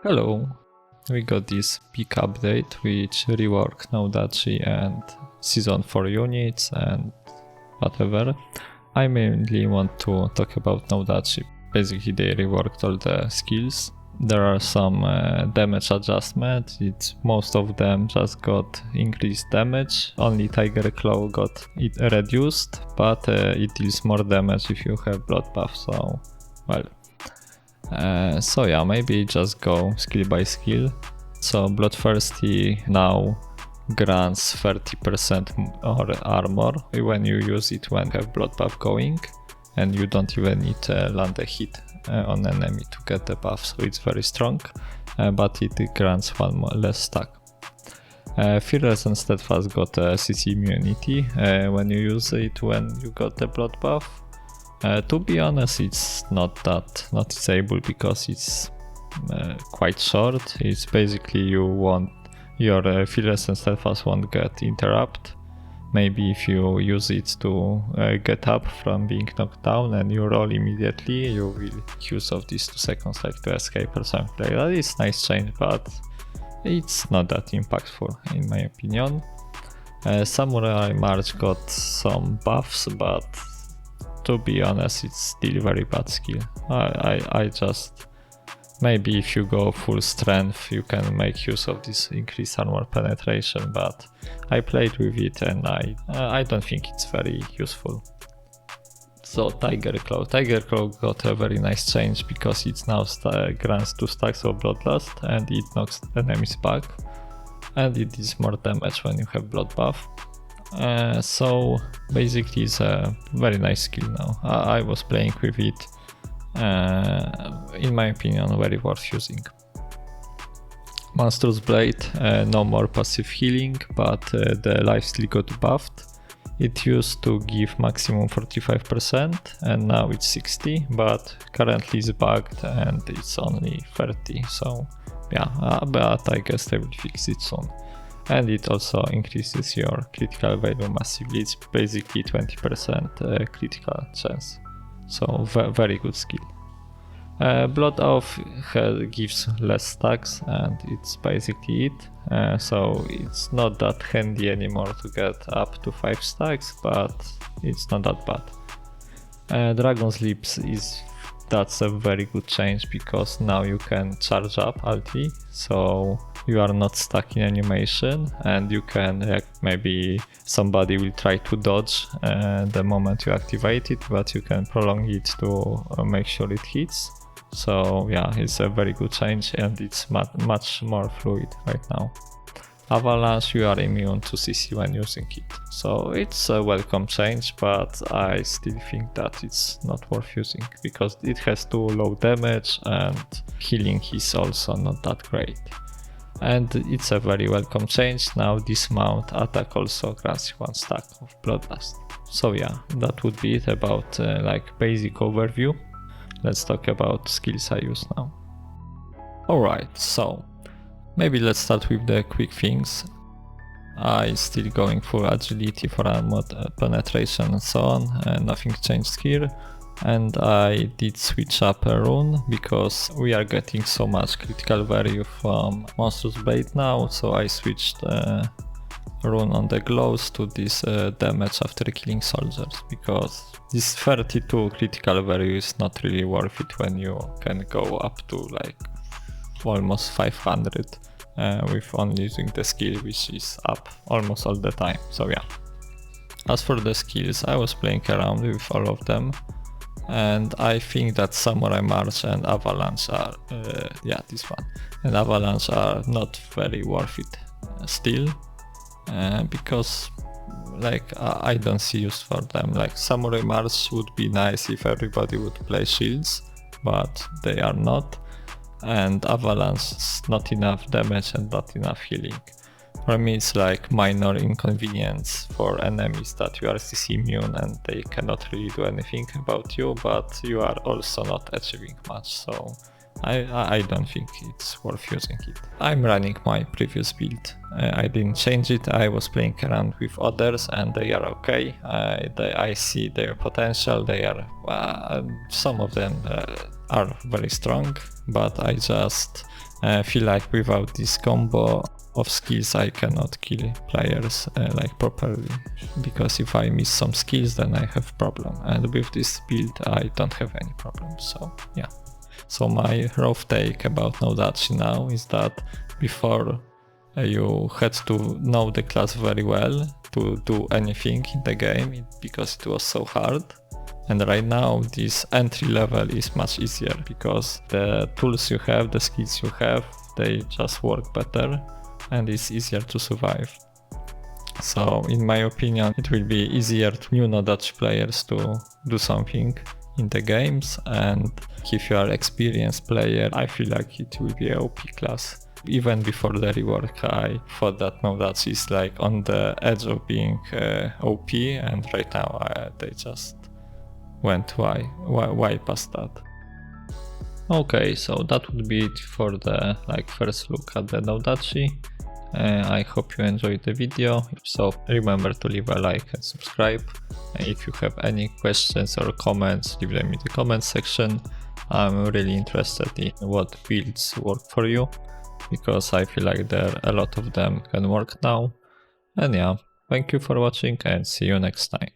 Hello, we got this big update which reworked Nodachi and Season 4 units and whatever. I mainly want to talk about Nodachi. Basically they reworked all the skills. There are some damage adjustments, most of them just got increased damage, only Tiger Claw got it reduced, but it deals more damage if you have blood buff, so well. So yeah, maybe just go skill by skill. So Bloodthirsty now grants 30% more armor when you use it when you have blood buff going, and you don't even need to land a hit on enemy to get the buff, so it's very strong, but it grants one more less stack. Fearless and Steadfast got a CC immunity when you use it when you got the blood buff. To be honest, it's not that noticeable because it's quite short. It's basically you want your Fearless and Steadfast won't get interrupt. Maybe if you use it to get up from being knocked down and you roll immediately, you will use of these 2 seconds like to escape or something like that. It's nice change, but it's not that impactful in my opinion. Samurai March got some buffs, but to be honest, it's still very bad skill. I just, maybe if you go full strength, you can make use of this increased armor penetration, but I played with it and I don't think it's very useful. So Tiger Claw got a very nice change because it now grants 2 stacks of Bloodlust and it knocks enemies back, and it is more damage when you have blood buff. So basically it's a very nice skill now. I was playing with it, in my opinion very worth using. Monstrous Blade, no more passive healing, but the lifesteal got buffed. It used to give maximum 45% and now it's 60, but currently it's bugged and it's only 30, so yeah, but I guess they will fix it soon. And it also increases your critical value massively. It's basically 20% critical chance, so very good skill. Blood Oath gives less stacks and it's basically it, so it's not that handy anymore to get up to 5 stacks, but it's not that bad. Dragon's Lips that's a very good change because now you can charge up ulti, so you are not stuck in animation and you can, like, maybe somebody will try to dodge the moment you activate it, but you can prolong it to make sure it hits. So yeah, it's a very good change and it's much more fluid right now. Avalanche, you are immune to CC when using it, so it's a welcome change, but I still think that it's not worth using because it has too low damage and healing is also not that great. And it's a very welcome change. Now dismount attack also grants 1 stack of Bloodlust. So yeah, that would be it about like basic overview. Let's talk about skills I use now. Alright, so maybe let's start with the quick things. I still going for agility, for armor penetration and so on, nothing changed here. And I did switch up a rune because we are getting so much critical value from Monstrous Blade now, so I switched rune on the gloves to this damage after killing soldiers, because this 32 critical value is not really worth it when you can go up to like almost 500 with only using the skill, which is up almost all the time. So yeah. As for the skills, I was playing around with all of them, and I think that Samurai March and Avalanche are, yeah, this one, and Avalanche are not very worth it still, because like I don't see use for them. Like Samurai March would be nice if everybody would play shields, but they are not, and Avalanche is not enough damage and not enough healing. For me it's like minor inconvenience for enemies that you are CC immune and they cannot really do anything about you, but you are also not achieving much, so I don't think it's worth using it. I'm running my previous build, I didn't change it. I was playing around with others and they are okay. I see their potential. They are some of them are very strong, but I just I feel like without this combo of skills I cannot kill players like properly, because if I miss some skills then I have problem, and with this build I don't have any problem. So yeah. So my rough take about Nodachi now is that before you had to know the class very well to do anything in the game because it was so hard. And right now this entry level is much easier because the tools you have, the skills you have, they just work better and it's easier to survive. So in my opinion it will be easier to new Nodachi players to do something in the games, and if you are experienced player I feel like it will be a OP class. Even before the rework I thought that Nodachi is like on the edge of being OP, and right now they just went why past that. Okay, so that would be it for the first look at the Nodachi. I hope you enjoyed the video. If so, remember to leave a like and subscribe. If you have any questions or comments, leave them in the comment section. I'm really interested in what builds work for you, because I feel like a lot of them can work now. And yeah, thank you for watching and see you next time.